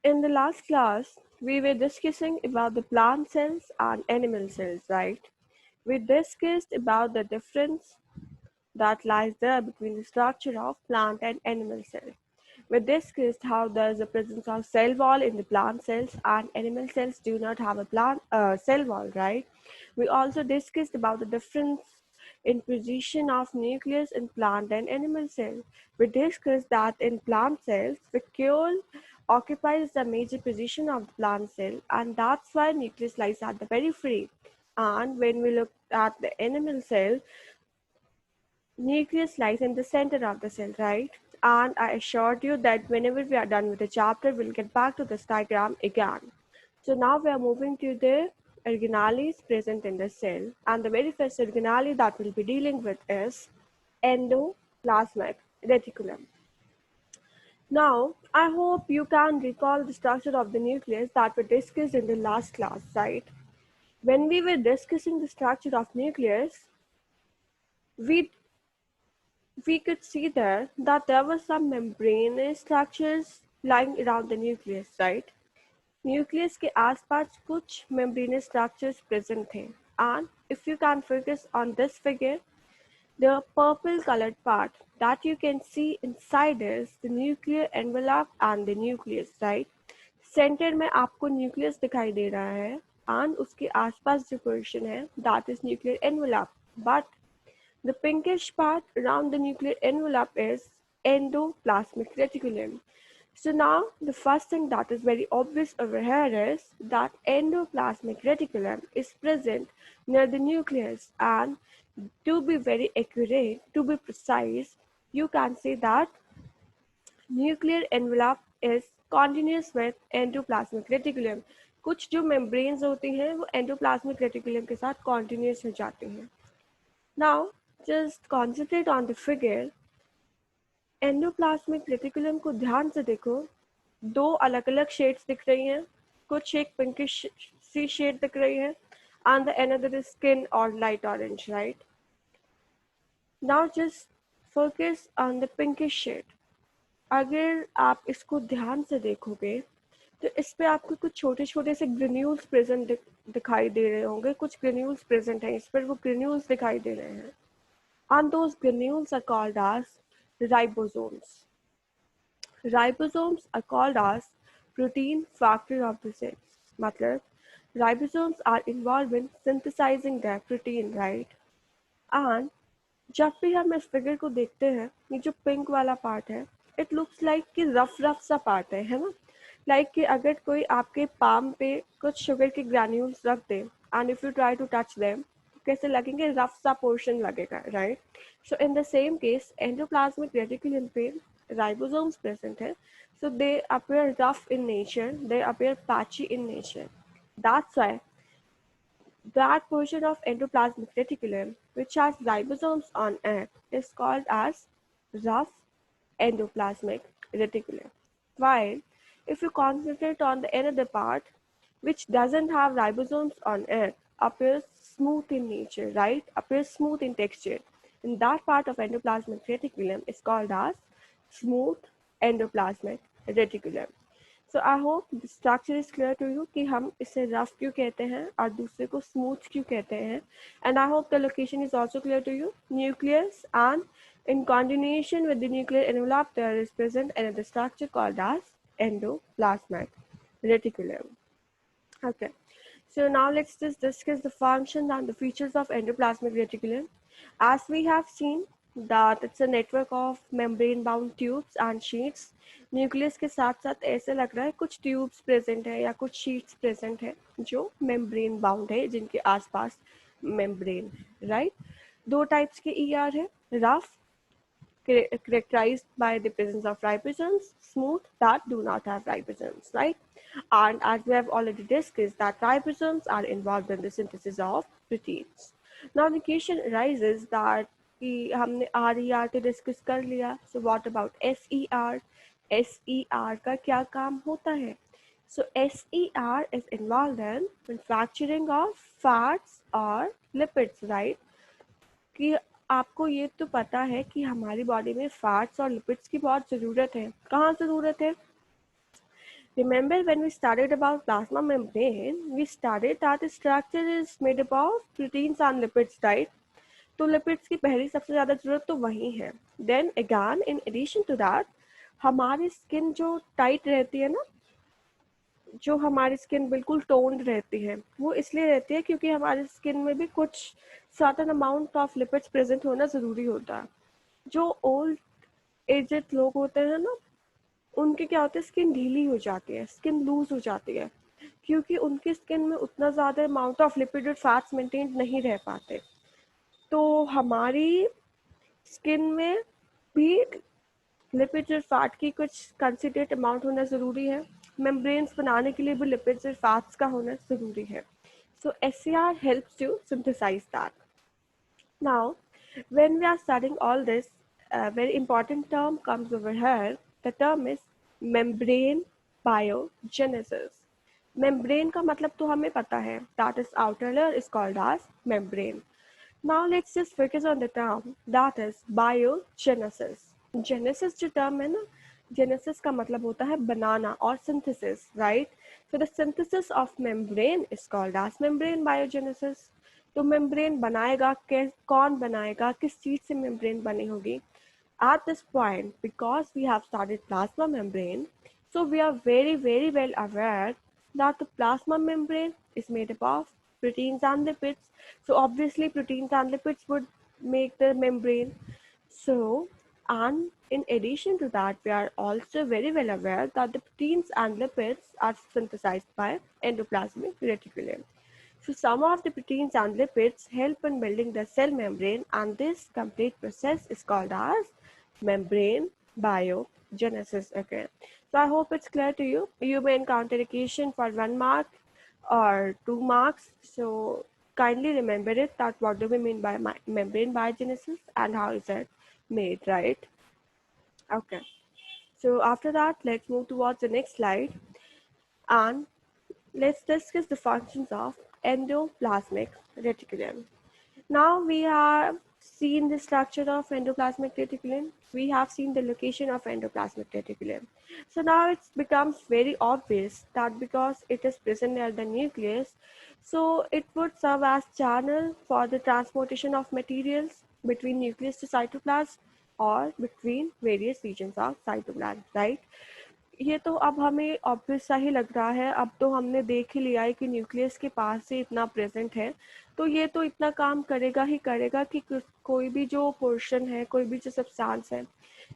In the last class, we were discussing about the plant cells and animal cells, right? We discussed about the difference that lies there between the structure of plant and animal cell. We discussed how there is a presence of cell wall in the plant cells and animal cells do not have a cell wall, right? We also discussed about the difference in position of nucleus in plant and animal cell. We discussed that in plant cells, vacuole occupies the major position of the plant cell and that's why nucleus lies at the periphery. And when we look at the animal cell, nucleus lies in the center of the cell, right? And I assured you that whenever we are done with the chapter, we'll get back to this diagram again. So now we are moving to the organelles present in the cell. And the very first organelle that we'll be dealing with is endoplasmic reticulum. Now, I hope you can recall the structure of the nucleus that we discussed in the last class, right? When we were discussing the structure of nucleus, we we could see there that there were some membranous structures lying around the nucleus, right? Nucleus के आसपास कुछ membranous structures present थे. And if you can focus on this figure, the purple colored part that you can see inside is the nuclear envelope and the nucleus, right? Center में आपको nucleus दिखाई दे रहा है and उसके आसपास जो portion है that is nuclear envelope. But the pinkish part around the nuclear envelope is endoplasmic reticulum. So now the first thing that is very obvious over here is that endoplasmic reticulum is present near the nucleus, and to be very accurate, to be precise, you can say that nuclear envelope is continuous with endoplasmic reticulum. कुछ जो membranes होती हैं वो endoplasmic reticulum के साथ continuous हो जाती हैं. Now just concentrate on the figure. Endoplasmic reticulum को ध्यान से देखो, दो अलग अलग शेड्स दिख रही हैं, कुछ एक पिंकिश सी शेड दिख रही है and the another is skin or light orange, right? Now just focus on the pinkish shade. अगर आप इसको ध्यान से देखोगे तो इस पे आपको कुछ छोटे छोटे से ग्रेन्यूल्स प्रेजेंट दिखाई दे रहे होंगे. कुछ ग्रेन्यूल्स प्रेजेंट हैं इस पर, वो ग्रेन्यूल्स दिखाई दे रहे हैं and those granules are called as ribosomes. Ribosomes are called as protein factory of the cells. मतलब ribosomes are involved in synthesizing their protein, right? And जब भी हम इस फिगर को देखते हैं, ये जो पिंक वाला पार्ट है, इट लुक्स लाइक कि रफ सा पार्ट है ना? लाइक कि अगर कोई आपके पाम पे कुछ शुगर के ग्रैन्यूल्स रख दे and if you try to touch them, कैसे लगेंगे? रफ सा पोर्शन लगेगा, right? So in the same case endoplasmic reticulum पे राइबोसोम्स प्रेजेंट है, so they appear rough in nature, they appear patchy in nature. That's why that portion of endoplasmic reticulum which has ribosomes on it is called as rough endoplasmic reticulum. While if you concentrate on the another part which doesn't have ribosomes on it, appears smooth in nature, right? Appears smooth in texture. And that part of endoplasmic reticulum is called as smooth endoplasmic reticulum. So I hope the structure is clear to you कि हम इसे rough क्यों कहते हैं और दूसरे को smooth क्यों कहते हैं. And I hope the location is also clear to you. Nucleus, and in continuation with the nuclear envelope there is present another structure called as endoplasmic reticulum. Okay, so now let's just discuss the functions and the features of endoplasmic reticulum. As we have seen that it's a network of membrane bound tubes and sheets. Nucleus के साथ साथ ऐसे लग रहा है कुछ tubes present है या कुछ शीट्स प्रेजेंट है जो मेम्ब्रेन बाउंड है, जिनके आसपास मेम्ब्रेन है, राइट? दो टाइप्स के ईआर है, rough characterized by the presence of ribosomes, smooth that do not have ribosomes, right? And as we have already discussed that ribosomes are involved in the synthesis of proteins. Now the question arises that कि हमने RER तो discuss कर लिया, so what about SER? SER का क्या काम होता है? So SER is involved in manufacturing of fats or lipids, right? कि आपको ये तो पता है कि हमारी बॉडी में फैट्स और लिपिड्स की बहुत ज़रूरत है. कहाँ ज़रूरत है? Remember when we studied about plasma membrane, we studied that the structure is made up of proteins and lipids, right? तो लिपिड्स की पहली सबसे ज़्यादा ज़रूरत तो वही है. Then again in addition to that हमारी स्किन जो टाइट रहती है ना, जो हमारी स्किन बिल्कुल टोन्ड रहती है, वो इसलिए रहती है क्योंकि हमारी स्किन में भी कुछ certain amount of lipids present होना ज़रूरी होता है. जो ओल्ड एजेड लोग होते हैं ना, उनके क्या होता है, स्किन ढीली हो जाती है, स्किन लूज हो जाती है, क्योंकि उनकी स्किन में उतना ज़्यादा अमाउंट ऑफ लिपिड और फैट्स मेंटेन नहीं रह पाते. तो हमारी स्किन में भी लिपिड्स और फैट की कुछ कंसिडरेट अमाउंट होना ज़रूरी है. मेम्ब्रेन्स बनाने के लिए भी लिपिड्स और फैट्स का होना ज़रूरी है. सो SCR helps to synthesize that. Now, when we are studying all this, a very important term comes over here. The term is membrane biogenesis. Membrane का मतलब तो हमें पता है, that is outer layer is called as membrane. Now let's just focus on the term that is biogenesis. Genesis जो term है ना, genesis का मतलब होता है बनाना और synthesis, right? So the synthesis of membrane is called as membrane biogenesis. तो membrane बनाएगा, कौन बनाएगा, किस चीज से मेम्ब्रेन बनी होगी? At this point, because we have studied plasma membrane, so we are very well aware that the plasma membrane is made up of proteins and lipids. So obviously proteins and lipids would make the membrane. So, and in addition to that, we are also very well aware that the proteins and lipids are synthesized by endoplasmic reticulum. So some of the proteins and lipids help in building the cell membrane, and this complete process is called as membrane biogenesis. Okay, so I hope it's clear to you. You may encounter a question for 1 mark or 2 marks. So kindly remember it, that what do we mean by membrane biogenesis and how is it made, right? Okay, so after that, let's move towards the next slide, and let's discuss the functions of endoplasmic reticulum. Now we have seen the structure of endoplasmic reticulum. We have seen the location of endoplasmic reticulum. So now it becomes very obvious that because it is present near the nucleus, so it would serve as channel for the transportation of materials between nucleus to cytoplasm or between various regions of cytoplasm, right? ये तो अब हमें obvious सा ही लग रहा है. अब तो हमने देख ही लिया है कि न्यूक्लियस के पास से इतना प्रेजेंट है, तो ये तो इतना काम करेगा ही करेगा कि कोई भी जो पोर्शन है, कोई भी जो सब्सटेंस है,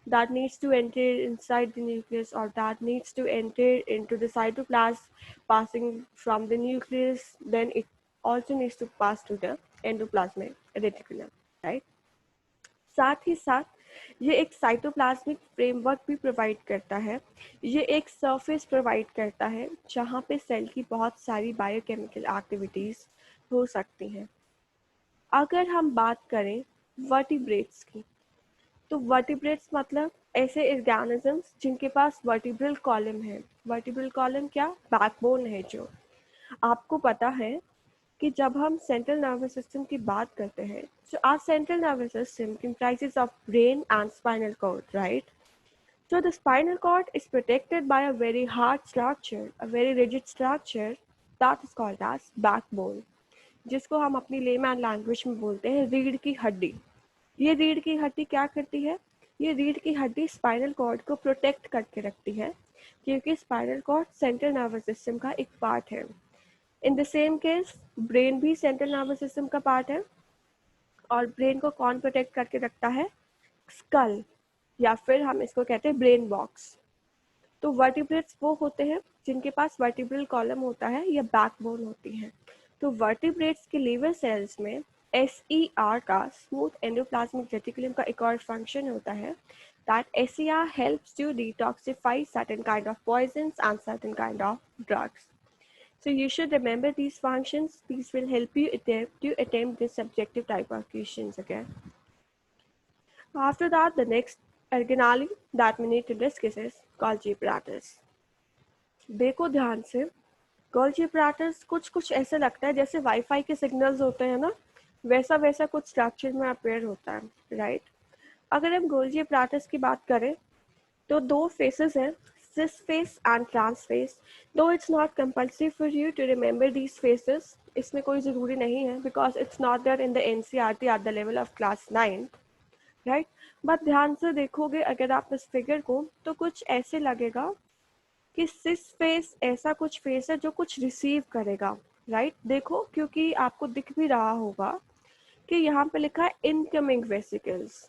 that needs to enter inside the nucleus or that needs to enter into the cytoplasm, passing from the nucleus, then it also needs to pass to the endoplasmic reticulum, right? साथ ही साथ ये एक cytoplasmic framework भी provide करता है. ये एक surface provide करता है जहाँ पे सेल की बहुत सारी बायोकेमिकल एक्टिविटीज हो सकती हैं. अगर हम बात करें वर्टिब्रेट्स की, तो वर्टिब्रेट्स मतलब ऐसे ऑर्गेनिजम्स जिनके पास वर्टिब्रल कॉलम है. वर्टिब्रल कॉलम क्या? बैकबोन है. जो आपको पता है कि जब हम सेंट्रल नर्वस सिस्टम की बात करते हैं, so our central nervous system comprises of brain and spinal cord, right? So the spinal cord is protected by a very hard structure, a very rigid structure that is called as backbone, जिसको हम अपनी layman language में बोलते हैं रीढ़ की हड्डी. ये रीढ़ की हड्डी क्या करती है? ये रीढ़ की हड्डी स्पाइनल कॉर्ड को प्रोटेक्ट करके रखती है, क्योंकि spinal cord central nervous system का एक पार्ट है. In the same case brain भी सेंट्रल नर्वस सिस्टम का पार्ट है, और ब्रेन को कौन प्रोटेक्ट करके रखता है? स्कल, या फिर हम इसको कहते हैं ब्रेन बॉक्स. तो वर्टिब्रेट्स वो होते हैं जिनके पास वर्टिब्रल कॉलम होता है या बैकबोन होती है. तो वर्टिब्रेट्स के लीवर सेल्स में SER का स्मूथ एंडोप्लाज्मिक रेटिकुलम का एक और फंक्शन होता है, that SER helps to detoxify certain kind of poisons and certain kind of drugs. So you should remember these functions. These will help you attempt this subjective type of questions again. After that, the next organelle that we need to discuss is Golgi apparatus. देखो ध्यान से, Golgi apparatus कुछ ऐसे लगता है जैसे wifi के signals होते हैं ना, वैसा कुछ स्ट्रक्चर में अपेयर होता है, राइट? अगर हम Golgi apparatus की बात करें तो दो फेसेस हैं. cis phase and trans phase. Though it's not compulsory for you to remember these phases, इसमें कोई ज़रूरी नहीं है because it's not there in the NCERT at the level of class 9, right? But ध्यान से देखोगे अगर आप इस फिगर को तो कुछ ऐसे लगेगा कि सिस फेस ऐसा कुछ फेस है जो कुछ रिसीव करेगा, राइट? देखो क्योंकि आपको दिख भी रहा होगा कि यहाँ पे लिखा है इनकमिंग वेसिकल्स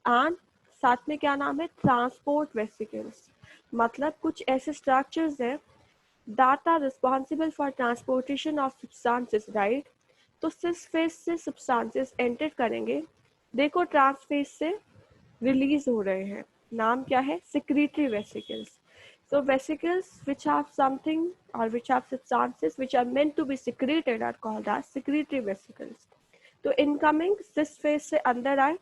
एंड साथ में क्या नाम है, ट्रांसपोर्ट वेसिकल्स। मतलब कुछ ऐसे स्ट्रक्चर्स हैं that are responsible for transportation of substances, right? तो सिस फेस से सब्सटेंसेस एंटर करेंगे, देखो ट्रांस फेस से रिलीज हो रहे हैं। नाम क्या है? secretory vesicles. So vesicles which have something or which have substances which are meant to be secreted are called as secretory vesicles. तो इनकमिंग सिस फेस से अंदर आए,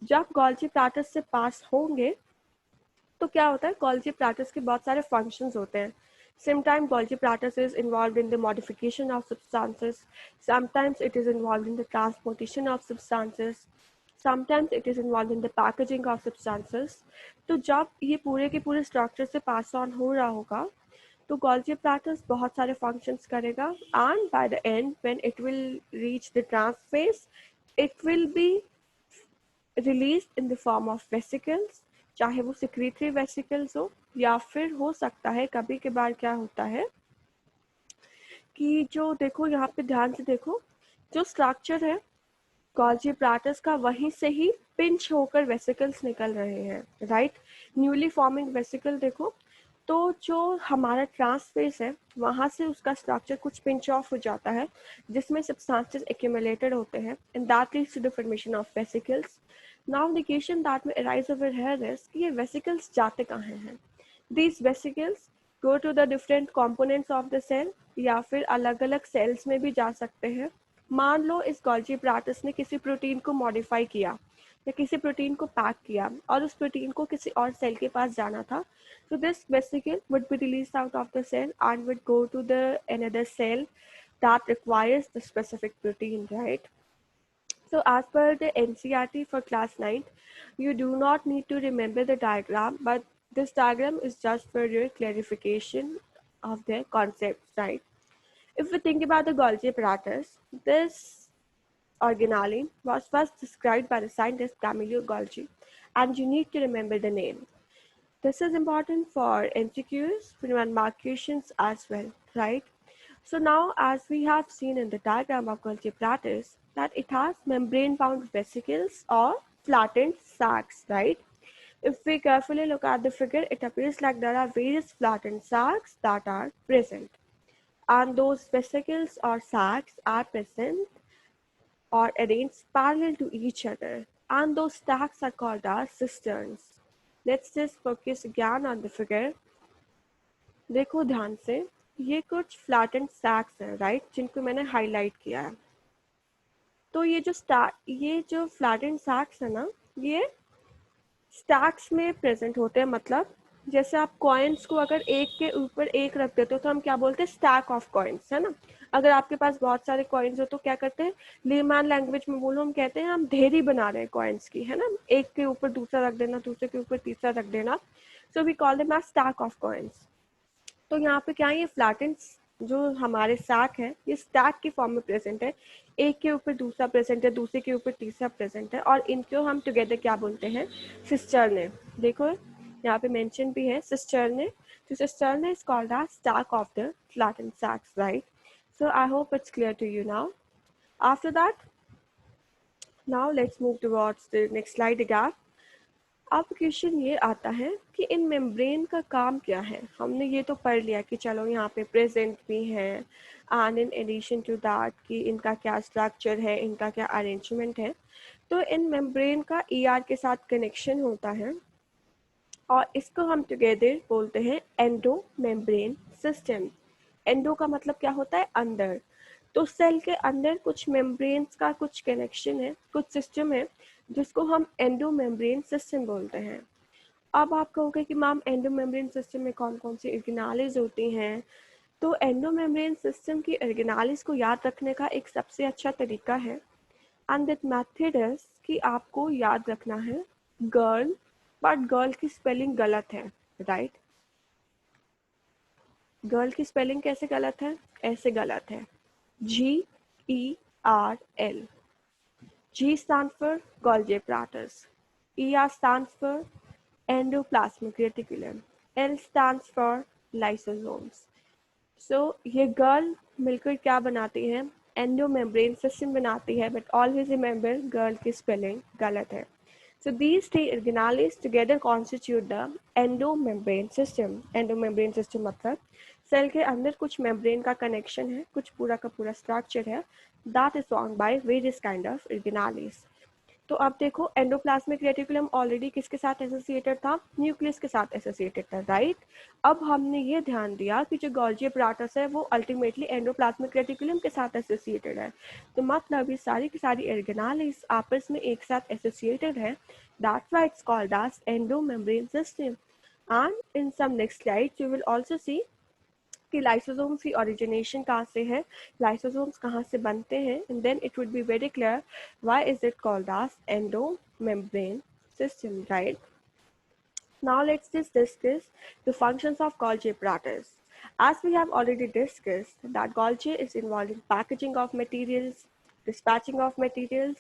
जब गोल्जी प्लैटस से पास होंगे तो क्या होता है, गोल्जी प्लैटस के बहुत सारे फंक्शंस होते हैं। Sometimes Golgi apparatus is involved in the modification of substances. Sometimes it is involved in the transportation of substances. Sometimes it is involved in the packaging of substances. तो जब ये पूरे के पूरे स्ट्रक्चर से पास ऑन हो रहा होगा तो Golgi apparatus बहुत सारे functions करेगा and by the end when it will reach the trans phase, it will be released in the form of vesicles, चाहे वो secretory vesicles हो या फिर हो सकता है कभी कभार क्या होता है कि जो देखो यहाँ पे ध्यान से देखो, जो स्ट्रक्चर है Golgi apparatus का वहीं से ही पिंच होकर वेसिकल्स निकल रहे हैं, राइट? न्यूली फॉर्मिंग वेसिकल देखो, तो जो हमारा ट्रांस फेस है वहाँ से उसका स्ट्रक्चर कुछ पिंच ऑफ हो जाता है जिसमें सब्सटेंसेस एक्यूमुलेटेड होते हैं and that leads to the formation of vesicles. Now the question that may arise over here is कि ये वेसिकल्स जाते कहाँ हैं? These vesicles go to the different components of the cell या फिर अलग अलग सेल्स में भी जा सकते हैं। मान लो इस गोल्जी apparatus ने किसी प्रोटीन को मॉडिफाई किया या किसी प्रोटीन को पैक किया और उस प्रोटीन को किसी और सेल के पास जाना था, so this vesicle would be released out of the cell and would go to the another cell that requires the specific protein, right? So as per the NCERT for class 9, you do not need to remember the diagram, but this diagram is just for your clarification of the concepts, right? If we think about the Golgi apparatus, this organelle was first described by the scientist Camillo Golgi, and you need to remember the name. This is important for MCQs and markations as well, right? So now, as we have seen in the diagram of Golgi apparatus, that it has membrane-bound vesicles or flattened sacs, right? If we carefully look at the figure, it appears like there are various flattened sacs that are present. And those vesicles or sacs are present or arranged parallel to each other. And those sacs are called as cisterns. Let's just focus again on the figure. देखो ध्यान से, ये कुछ flattened सैक्स हैं, right, जिनको मैंने highlight किया है। तो ये जो फ्लैटेंड सैक्स है ना, ये स्टैक्स में प्रेजेंट होते हैं। मतलब जैसे आप कॉइन्स को अगर एक के ऊपर एक रख देते हो तो हम क्या बोलते हैं? स्टैक ऑफ कॉइन्स, है ना? अगर आपके पास बहुत सारे कॉइन्स हो तो क्या करते हैं? लेमैन लैंग्वेज में बोलो, हम कहते हैं हम ढेरी बना रहे हैं कॉइन्स की, है ना? एक के ऊपर दूसरा रख देना, दूसरे के ऊपर तीसरा रख देना। So we call them as stack of coins. तो यहाँ पे क्या है, ये फ्लैटेंड जो हमारे सैक है ये स्टैक की फॉर्म में प्रेजेंट है, एक के ऊपर दूसरा प्रेजेंट है, दूसरे के ऊपर तीसरा प्रेजेंट है, और इनको हम टुगेदर क्या बोलते हैं? सिस्टर्ने। देखो यहाँ पे मेंशन भी है सिस्टर्ने। तो cisternae is called as stack of the flattened sacs, right? So I hope it's clear to you now. After that, now let's move towards the next slide again. अब question ये आता है कि इन membrane का काम क्या है? हमने ये तो पढ़ लिया कि चलो यहाँ पे प्रेजेंट भी है and in addition to that कि इनका क्या स्ट्रक्चर है, इनका क्या अरेंजमेंट है। तो इन मेम्ब्रेन का ईआर के साथ कनेक्शन होता है और इसको हम टुगेदर बोलते हैं एंडो मेम्ब्रेन सिस्टम। एंडो का मतलब क्या होता है? अंदर। तो सेल के अंदर कुछ मेम्ब्रेन्स का कुछ कनेक्शन है, कुछ सिस्टम है जिसको हम एंडो मेम्ब्रेन सिस्टम बोलते हैं। अब आप कहोगे कि मैम एंडो मेम्ब्रेन सिस्टम में कौन कौन सी ऑर्गेनालिज होती हैं? तो एंडो मेम्ब्रेन सिस्टम की ऑर्गेनालिज को याद रखने का एक सबसे अच्छा तरीका है एंड दैट मेथड इज कि आपको याद रखना है गर्ल, बट गर्ल की स्पेलिंग गलत है। राइट। गर्ल की स्पेलिंग कैसे गलत है? ऐसे गलत है, GERL। G stands for Golgi apparatus. ER stands for endoplasmic reticulum. L stands for lysosomes. So ये गर्ल मिलकर क्या बनाती है? एंडोमेम्ब्रेन सिस्टम बनाती है, बट ऑलवेज रिमेंबर गर्ल की स्पेलिंग गलत है। So these three organelles together constitute the endomembrane system. Endomembrane system मतलब सेल के अंदर कुछ मेम्ब्रेन का कनेक्शन है, कुछ पूरा का पूरा स्ट्रक्चर है, that is formed by various kind of organelles. तो अब देखो एंडोप्लाज्मिक रेटिकुलम ऑलरेडी किसके साथ एसोसिएटेड था? न्यूक्लियस के साथ एसोसिएटेड था, राइट। अब हमने ये ध्यान दिया कि जो गोल्जी अपराटस है वो अल्टीमेटली एंडोप्लाज्मिक रेटिकुलम के साथ एसोसिएटेड है, तो मतलब ये सारी की सारी ऑर्गेनेल्स आपस में एक साथ एसोसिएटेड है, that's why it's called as endomembrane system. And in some next slides you will also see कि लाइसोसोम्स की ओरिजिनेशन कहाँ से है, लाइसोसोम्स कहाँ से बनते हैं, and then it would be very clear why is it called as endomembrane system, right? Now let's just discuss the functions of Golgi apparatus. As we have already discussed that Golgi is involved in packaging of materials, dispatching of materials,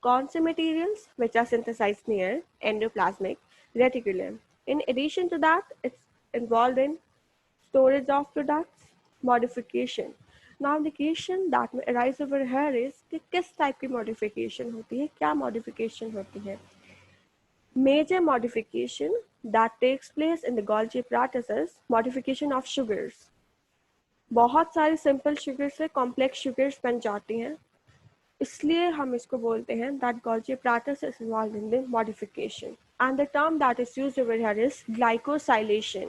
कौन से materials which are synthesized near endoplasmic reticulum. In addition to that, it's involved in storage of products, modification. Now the question that may arise over here is कि किस type की modification होती है, क्या modification होती है. Major modification that takes place in the Golgi apparatus is modification of sugars. बहुत सारे simple sugars से complex sugars बन जाती हैं, इसलिए हम इसको बोलते हैं that Golgi apparatus is involved in the modification. And the term that is used over here is glycosylation.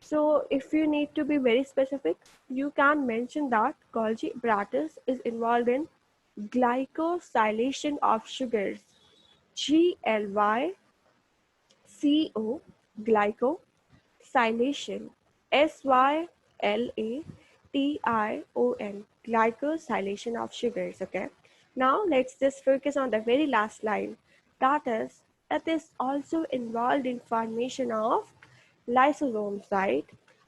So if you need to be very specific, you can mention that Golgi apparatus is involved in glycosylation of sugars. GLYCO, glycosylation. SYLATION, glycosylation of sugars. Okay. Now let's just focus on the very last line. That is, it is also involved in formation of lysosomes, right?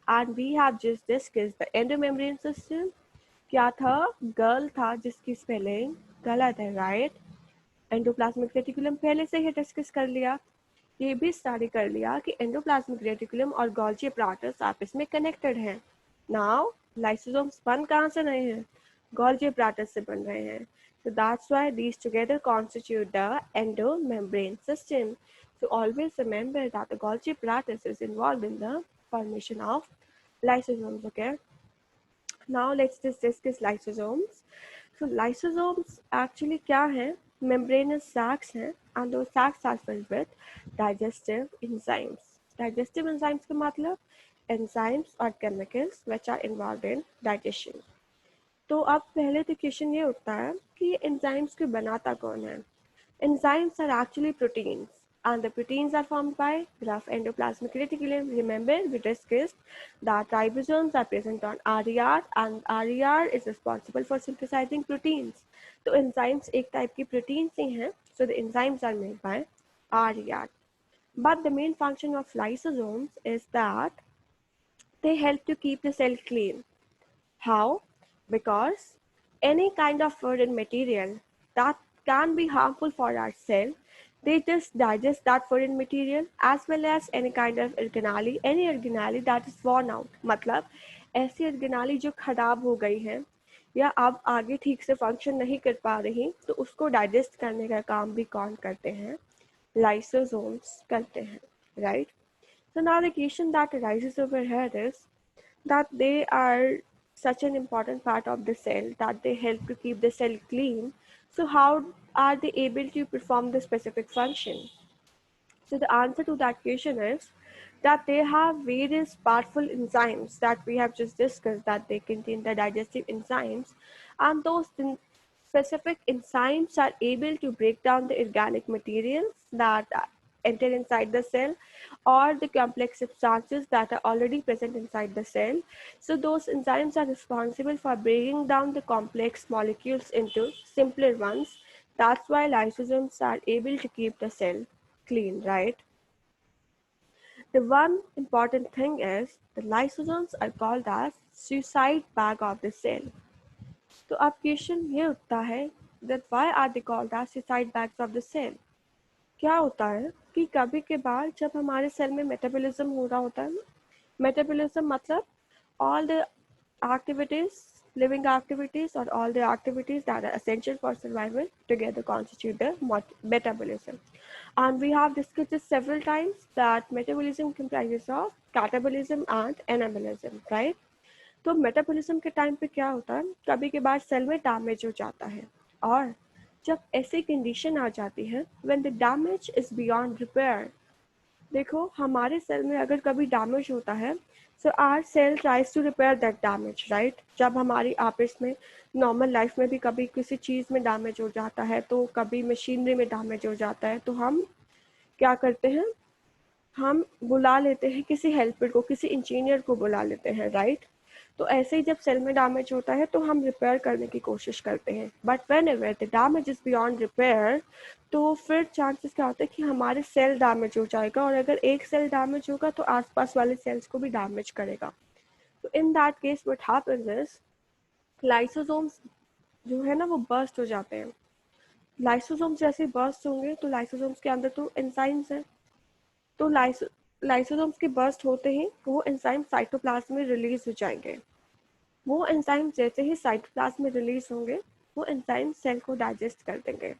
And we have just discussed the endomembrane system. क्या था? Girl था जिसकी spelling गलत है, right. Endoplasmic reticulum पहले से ही discuss कर लिया, ये भी स्टडी कर लिया कि एंडोप्लाज्मिक रेटिकुलम और गोल्जी apparatus आपस में कनेक्टेड हैं। नाउ लाइसोसोम्स बन कहाँ से रहे हैं? गोल्जी apparatus से बन रहे हैं। So that's why these together constitute the endomembrane system. So always remember that the Golgi apparatus is involved in the formation of lysosomes. Okay. Now let's just discuss lysosomes. So lysosomes actually क्या हैं? Membranous sacs हैं, and those sacs are filled with digestive enzymes. Digestive enzymes का मतलब enzymes or chemicals which are involved in digestion. तो अब पहले तो question ये उठता है कि एंजाइम्स को बनाता कौन है? Enzymes are actually proteins, and the proteins are formed by rough endoplasmic reticulum. Remember, we discussed that ribosomes are present on RER, and RER is responsible for synthesizing proteins. So enzymes एक type की proteins ही हैं, so the enzymes are made by RER. But the main function of lysosomes is that they help to keep the cell clean. How? Because any kind of foreign material that can be harmful for our cell, they just digest that foreign material, as well as any kind of any organelle that is worn out. मतलब ऐसी organelle जो खराब हो गई है या अब आगे ठीक से फंक्शन नहीं कर पा रही, तो उसको डाइजेस्ट करने का काम भी कौन करते हैं? लाइसोसोम्स करते हैं, right? So now the question that arises over here is that they are such an important part of the cell that they help to keep the cell clean. So how are they able to perform the specific function? So the answer to that question is that they have various powerful enzymes that we have just discussed, that they contain the digestive enzymes, and those specific enzymes are able to break down the organic materials that enter inside the cell or the complex substances that are already present inside the cell. So those enzymes are responsible for breaking down the complex molecules into simpler ones. That's why lysosomes are able to keep the cell clean, right? The one important thing is the lysosomes are called as suicide bag of the cell. तो अब question ये उठता है that why are they called as suicide bags of the cell? क्या होता है कि कभी के बाद जब हमारे सेल में मेटाबॉलिज्म हो रहा होता है ना, मेटाबॉलिज्म मतलब all the activities, living activities or all the activities that are essential for survival together constitute the metabolism. And we have discussed this several times that metabolism comprises of catabolism and anabolism, right? तो metabolism के time पे क्या होता है, कभी के बाद cell में डैमेज हो जाता है, और जब ऐसी कंडीशन आ जाती है when the damage is beyond repair, देखो हमारे सेल में अगर कभी डैमेज होता है so our cell tries to repair that damage, right? जब हमारी आपस में नॉर्मल लाइफ में भी कभी किसी चीज़ में डैमेज हो जाता है, तो कभी मशीनरी में डैमेज हो जाता है, तो हम क्या करते हैं, हम बुला लेते हैं किसी हेल्पर को, किसी इंजीनियर को बुला लेते हैं, राइट? तो ऐसे ही जब सेल में डैमेज होता है तो हम रिपेयर करने की कोशिश करते हैं, but when ever the damage is beyond repair, तो फिर चांसेस क्या होते हैं कि हमारे सेल डैमेज हो जाएगा, और अगर एक सेल डैमेज होगा तो आसपास वाले सेल्स को भी डैमेज करेगा। तो in that case what happens is lysosomes जो है ना वो बर्स्ट हो जाते हैं। लाइसोसोम्स जैसे बर्स्ट होंगे तो लाइसोसोम्स के अंदर तो एंजाइम्स हैं, तो लाइसोसोम्स के बर्स्ट होते ही वो एंजाइम साइटोप्लाज्म में रिलीज हो जाएंगे। वो एंजाइम जैसे ही साइटोप्लाज्म में रिलीज होंगे वो एंजाइम सेल को डाइजेस्ट कर देंगे,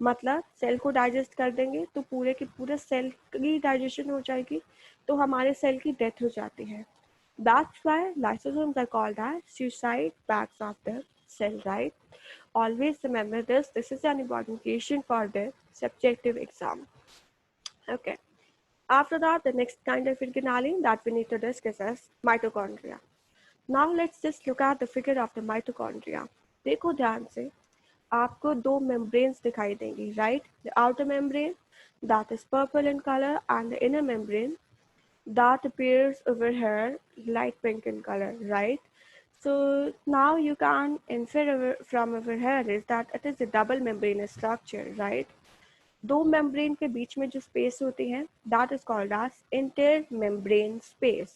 मतलब सेल को डाइजेस्ट कर देंगे तो पूरे के पूरे सेल की डाइजेशन हो जाएगी, तो हमारे सेल की डेथ हो जाती है। That's why lysosomes are called as suicide bags of the cell, right? Always remember this. This is an important question for the subjective exam. Okay. After that, the next kind of organelle that we need to discuss is mitochondria. Now let's just look at the figure of the mitochondria. देखो ध्यान से, आपको दो membranes दिखाई देंगी, right? The outer membrane that is purple in color and the inner membrane that appears over here light pink in color, right? So now you can infer from over here is that it is a double membranous structure, right? दो membrane के बीच में जो space होती है that is called as intermembrane space.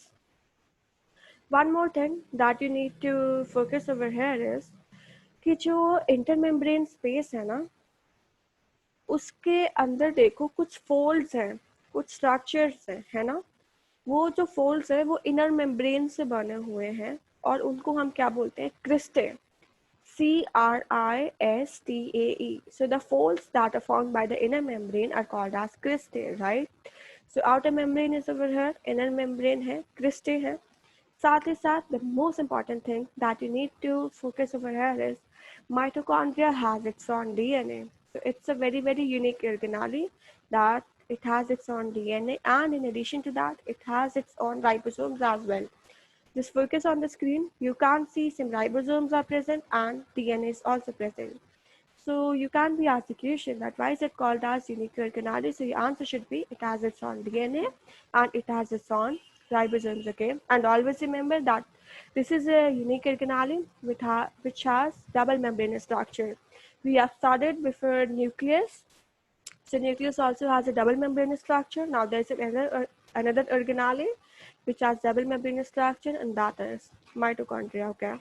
One more thing that you need to focus over here is कि जो intermembrane space है ना उसके अंदर देखो कुछ फोल्ड्स हैं, कुछ स्ट्रक्चर्स हैं, है ना? वो जो फोल्ड्स है वो इनर मेम्ब्रेन से बने हुए हैं और उनको हम क्या बोलते हैं, cristae, CRISTAE. So the folds that are formed by the inner membrane are called as cristae, right? So outer membrane is over here, inner membrane है, cristae है। साथ ही साथ the most important thing that you need to focus over here is mitochondria has its own DNA. So it's a very very unique organelle that it has its own DNA, and in addition to that it has its own ribosomes as well. Just focus on the screen. You can see some ribosomes are present and DNA is also present. So you can be asked the question that why is it called as unique organelle? So your answer should be it has its own DNA and it has its own ribosomes. Okay, and always remember that this is a unique organelle which has double membranous structure. We have started before nucleus. So nucleus also has a double membranous structure. Now there is another organelle which has double membranous structure, and that is mitochondria. Okay,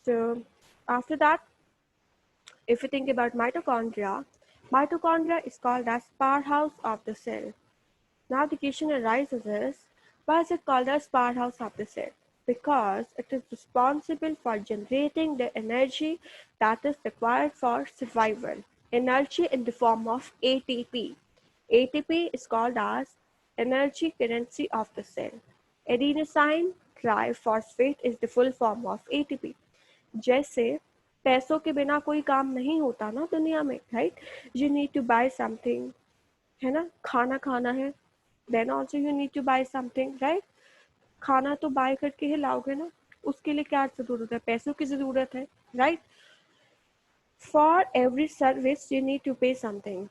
so after that, if you think about mitochondria, mitochondria is called as powerhouse of the cell. Now the question arises is, why is it called as powerhouse of the cell? Because it is responsible for generating the energy that is required for survival. Energy in the form of ATP. ATP is called as energy currency of the cell. Adenosine triphosphate is the full form of ATP. जैसे पैसों के बिना कोई काम नहीं होता ना दुनिया में, right? You need to buy something, है ना? खाना खाना है, then also you need to buy something, right? खाना तो बाय करके ही लाओगे ना, उसके लिए क्या जरूरत है? पैसों की जरूरत है, right? For every service you need to pay something,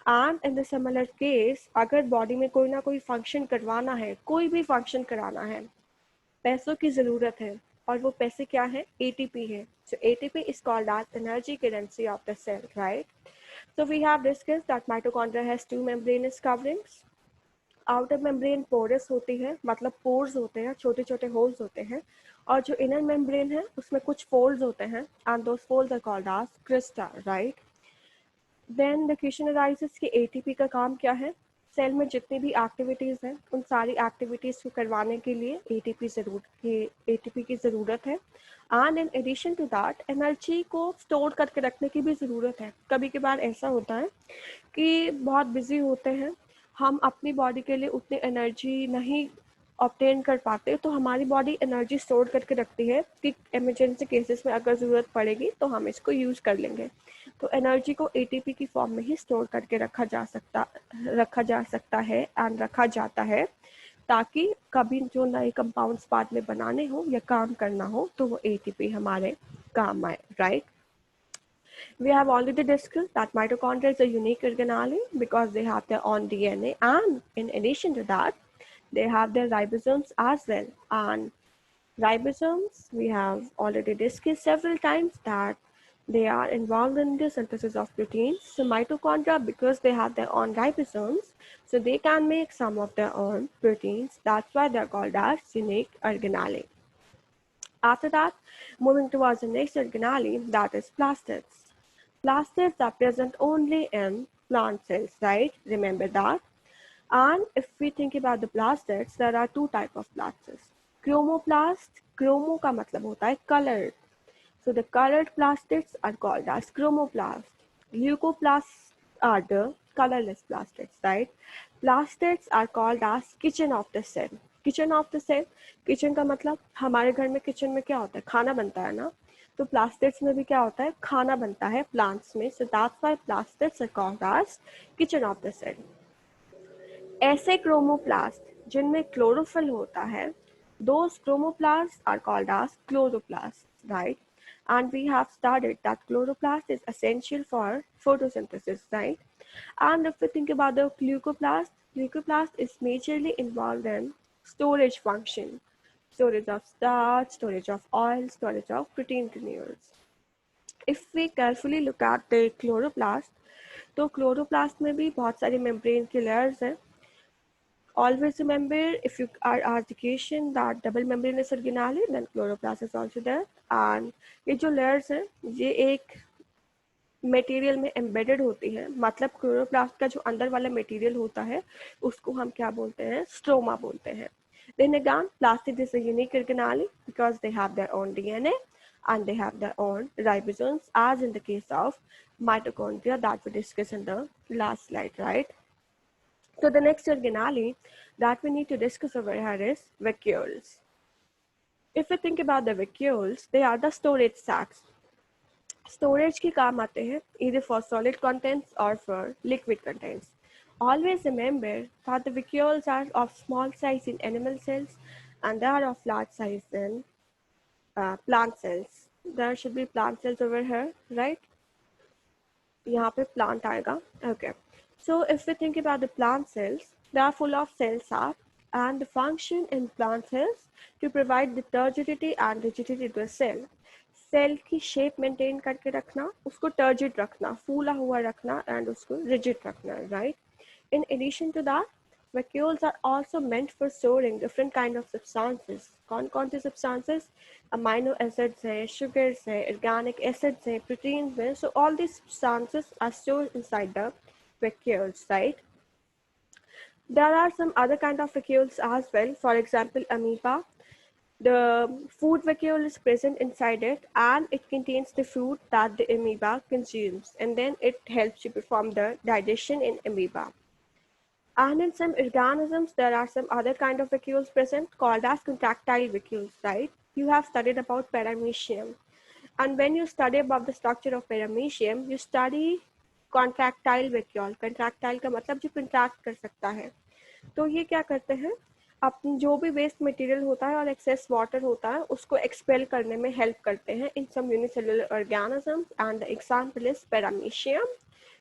and in the similar case अगर बॉडी में कोई ना कोई फंक्शन करवाना है, कोई भी फंक्शन कराना है, पैसों की जरूरत है, और वो पैसे क्या है? ATP है. So ATP is called as energy currency of the cell, right? So we have discussed that mitochondria has two membranous coverings. Outer membrane porous होती है, मतलब पोर्स होते हैं, छोटे छोटे होल्स होते हैं, और जो इनर मेम्ब्रेन है उसमें कुछ फोल्ड्स होते हैं, and those folds are called as crista, right. Then the question arises कि एटीपी का काम क्या है। सेल में जितनी भी एक्टिविटीज़ हैं उन सारी एक्टिविटीज़ को करवाने के लिए एटीपी की ज़रूरत है, and in addition to that energy को स्टोर करके रखने की भी ज़रूरत है। कभी कभार ऐसा होता है कि बहुत बिजी होते हैं, हम अपनी बॉडी के लिए उतनी एनर्जी नहीं ऑब्टेन कर पाते, तो हमारी बॉडी एनर्जी स्टोर करके रखती है कि इमरजेंसी केसेस में अगर ज़रूरत पड़ेगी तो हम इसको यूज़ कर लेंगे। तो एनर्जी को एटीपी की फॉर्म में ही स्टोर करके रखा जा सकता है एंड रखा जाता है, ताकि कभी जो नए कंपाउंड्स बाद में बनाने हो या काम करना हो तो वो एटीपी हमारे काम आए, right. We have already discussed that mitochondria is a unique organelle because they have their own DNA, and in addition to that, they have their ribosomes as well. And ribosomes, we have already discussed several times that they are involved in the synthesis of proteins. So mitochondria, because they have their own ribosomes, so they can make some of their own proteins. That's why they're called as unique organelle. After that, moving towards the next organelle, that is plastids. Plastids are present only in plant cells, right? Remember that. And if we think about the plastids, there are two types of plastids. Chromoplast, chromo का मतलब होता है colored. So the colored plastids are called as chromoplast. Leucoplasts are the colorless plastids, right? Plastids are called as kitchen of the cell. Kitchen of the cell, kitchen का मतलब हमारे घर में kitchen में क्या होता है, खाना बनता है ना, तो plastids में भी क्या होता है, खाना बनता है plants में. So that's why plastids are called as kitchen of the cell. ऐसे क्रोमोप्लास्ट जिनमें क्लोरोफिल होता है, those chromoplasts are called as chloroplasts, right? And we have studied that chloroplast is essential for photosynthesis, right? And if we think about the leucoplast is majorly involved in storage function, storage of starch, storage of oil, storage of protein granules. If we carefully look at the chloroplast, तो chloroplast में भी बहुत सारी membrane की layers हैं. Always remember, if you are asked the question that double membranous organelle, then chloroplast is also there. And ये जो layers हैं, ये एक मटेरियल में एम्बेडेड होती है, मतलब क्लोरोप्लास्ट का जो अंदर वाला मटेरियल होता है उसको हम क्या बोलते हैं, स्ट्रोमा बोलते हैं. Then again, plastid is a unique organelle because they have their own DNA and they have their own ribosomes, as in the case of mitochondria that we discussed in the last slide, right? So the next organelle that we need to discuss over here is vacuoles. If we think about the vacuoles, they are the storage sacs. Storage के काम आते हैं either for solid contents or for liquid contents. Always remember that the vacuoles are of small size in animal cells and they are of large size in plant cells. There should be plant cells over here, right? यहाँ पे plant आएगा. Okay. So if we think about the plant cells, they are full of cell sap, and the function in plant cells to provide the turgidity and rigidity to the cell. Cell की shape maintain करके रखना, उसको turgid रखना, फूला हुआ रखना, and उसको rigid रखना, right. In addition to that, vacuoles are also meant for storing different kind of substances. कौन से substances? Amino acids हैं, sugars हैं, organic acids हैं, proteins हैं. So all these substances are stored inside the vacuoles, right? There are some other kind of vacuoles as well. For example, amoeba. The food vacuole is present inside it and it contains the food that the amoeba consumes, and then it helps you perform the digestion in amoeba. And in some organisms, there are some other kind of vacuoles present called as contractile vacuoles, right? You have studied about paramecium. And when you study about the structure of paramecium, you study contractile vacuole. Contractile का मतलब जो contract कर सकता है. तो ये क्या करते हैं, अपनी जो भी वेस्ट मटेरियल होता है और एक्सेस वाटर होता है उसको एक्सपेल करने में हेल्प करते हैं in some unicellular organisms, and the example is paramecium.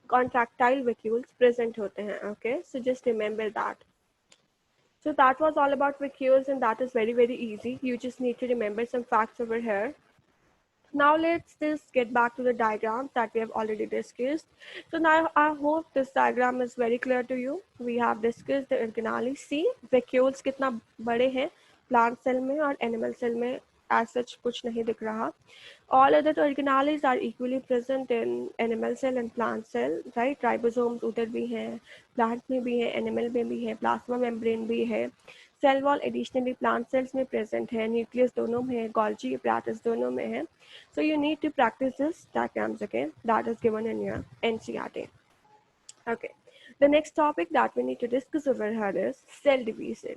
Contractile vacuoles present होते हैं. Okay, so just remember that. So that was all about vacuoles, and that is very easy. You just need to remember some facts over here. Now let's just get back to the diagrams that we have already discussed. So now I hope this diagram is very clear to you. We have discussed the organelles. See vacuoles कितना बड़े हैं plant cell में और animal cell में as such कुछ नहीं दिख रहा. All other organelles are equally present in animal cell and plant cell, right? Ribosomes उधर भी हैं, plant में भी है, animal में भी है, plasma membrane भी है. Cell wall additionally plant cells में प्रेजेंट है, न्यूक्लियस दोनों में है, गोल्जी apparatus दोनों में है. So you need to practice this diagrams again. That is given in your NCERT. Okay. The next topic that we need to discuss over here is cell division.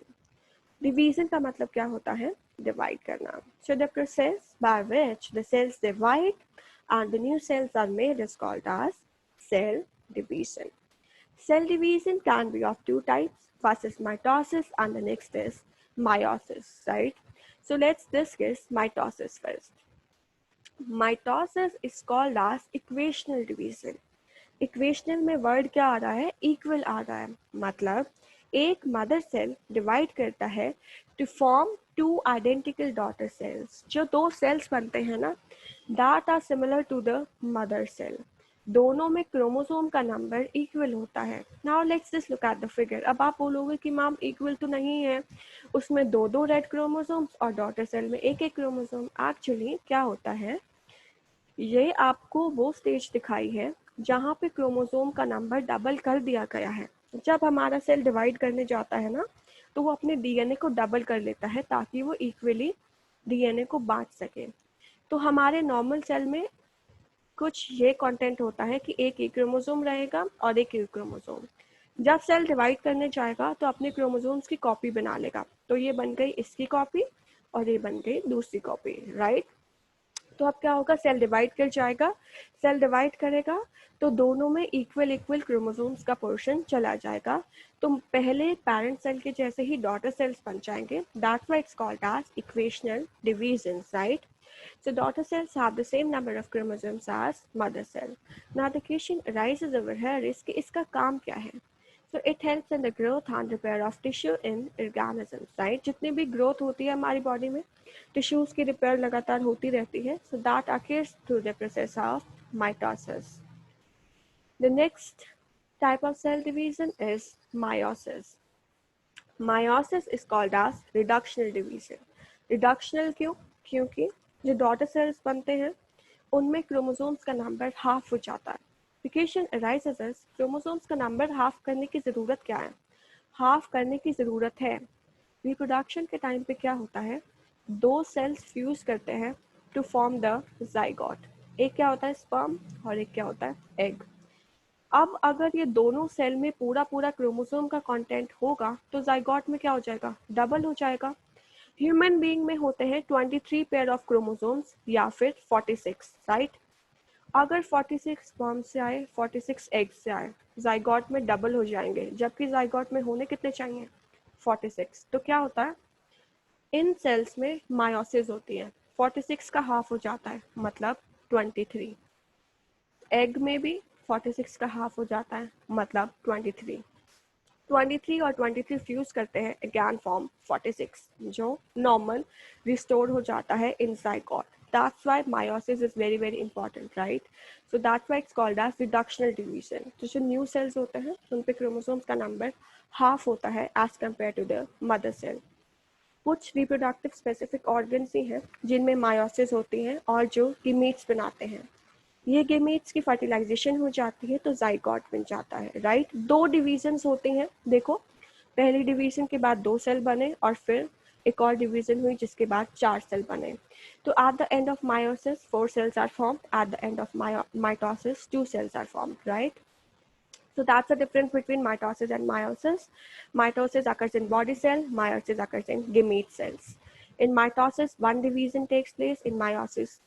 Division का मतलब क्या होता है? Divide करना. So the process by which the cells divide and the new cells are made is called as cell division. Cell division can be of two types. First is mitosis and the next is meiosis, right? So let's discuss mitosis first. Mitosis is called as equational division. Equational में word क्या आ रहा है? Equal आ रहा है. मतलब एक mother cell divide करता है to form two identical daughter cells. जो दो सेल्स बनते हैं ना, that are similar to the mother cell. दोनों में क्रोमोसोम का नंबर इक्वल होता है. Now let's just look at the figure. अब आप बोलोगे कि मैम इक्वल तो नहीं है, उसमें दो दो रेड क्रोमोसोम्स और डॉटर सेल में एक एक क्रोमोसोम. एक्चुअली क्या होता है, ये आपको वो स्टेज दिखाई है जहाँ पे क्रोमोसोम का नंबर डबल कर दिया गया है. जब हमारा सेल डिवाइड करने जाता है ना, तो वो अपने डीएनए को डबल कर लेता है ताकि वो इक्वली डीएनए को बांट सके. तो हमारे नॉर्मल सेल में कुछ ये कंटेंट होता है कि एक ही क्रोमोसोम रहेगा और एक ही क्रोमोसोम. जब सेल डिवाइड करने जाएगा तो अपने क्रोमोसोम्स की कॉपी बना लेगा. तो ये बन गई इसकी कॉपी और ये बन गई दूसरी कॉपी, राइट? तो अब क्या होगा, सेल डिवाइड कर जाएगा. सेल डिवाइड करेगा तो दोनों में इक्वल इक्वल क्रोमोसोम्स का पोर्शन चला जाएगा. तो पहले पेरेंट सेल के जैसे ही डॉटर सेल्स बन जाएंगे. That's why it's called as equational division, right? So daughter cells have the same number of chromosomes as mother cell. Now the question arises over here is कि इसका काम क्या है? So it helps in the growth and repair of tissue in organisms, right? जितनी भी growth होती है हमारी body में, tissues की repair लगातार होती रहती है. So that occurs through the process of mitosis. The next type of cell division is meiosis. Meiosis is called as reductional division. Reductional क्यों? क्योंकि जो डॉटर सेल्स बनते हैं उनमें क्रोमोसोम्स का नंबर हाफ हो जाता है. The question arises as chromosomes का नंबर हाफ करने की ज़रूरत क्या है? हाफ करने की ज़रूरत है रिप्रोडक्शन के टाइम पे. क्या होता है, दो सेल्स फ्यूज करते हैं टू फॉर्म द जाइगोट. एक क्या होता है, स्पर्म, और एक क्या होता है, एग. अब अगर ये दोनों सेल में पूरा पूरा क्रोमोसोम का कंटेंट होगा तो जाइगोट में क्या हो जाएगा, डबल हो जाएगा. ह्यूमन बीइंग में होते हैं 23 पेयर ऑफ क्रोमोसोम्स या फिर 46, राइट? अगर 46 स्पर्म से आए, 46 एग से आए, जाइगोट में डबल हो जाएंगे. जबकि जाइगोट में होने कितने चाहिए, 46. तो क्या होता है, इन सेल्स में मायोसिस होती है. 46 का हाफ हो जाता है, मतलब 23. एग में भी 46 का हाफ हो जाता है, मतलब 23. 23 और 23 फ्यूज करते हैं, अगेन फॉर्म 46, जो नॉर्मल रिस्टोर हो जाता है इन zygote. That's why meiosis is very very important, right? So that's why it's called as reductional division. तो जो न्यू सेल्स होते हैं उन पे क्रोमोसोम्स का नंबर हाफ होता है as compare to the mother cell. कुछ रिप्रोडक्टिव स्पेसिफिक ऑर्गन्स ही हैं जिनमें मायोसिस होती है और जो गीमीट्स बनाते हैं. ये गीमीट्स की फर्टिलाइजेशन हो जाती है तो जाइगोट बन जाता है, राइट? दो डिवीजन्स होते हैं. देखो, पहली डिवीजन के बाद दो सेल बने और फिर एक और डिवीजन हुई जिसके बाद 4 सेल बने. तो at the end of meiosis 4 cells are formed. At the end of mitosis 2 cells are formed, right? So that's the difference between mitosis and meiosis. Mitosis occurs in body cell, meiosis occurs in gamete cells. In mitosis, one division takes place. In meiosis,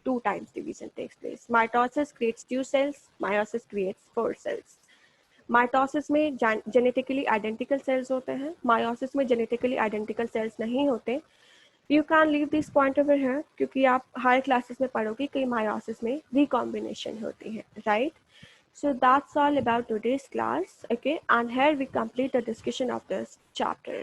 2 times division takes place. Mitosis creates 2 cells, meiosis creates 4 cells. Mitosis में genetically identical sales होते हैं, meiosis में genetically identical sales नहीं होते. You can leave this point over here क्योंकि आप higher classes में पढ़ोगे कि मायोसिस में रिकॉम्बिनेशन होती है, right? So that's all about today's class, okay? And here we complete the discussion of this chapter.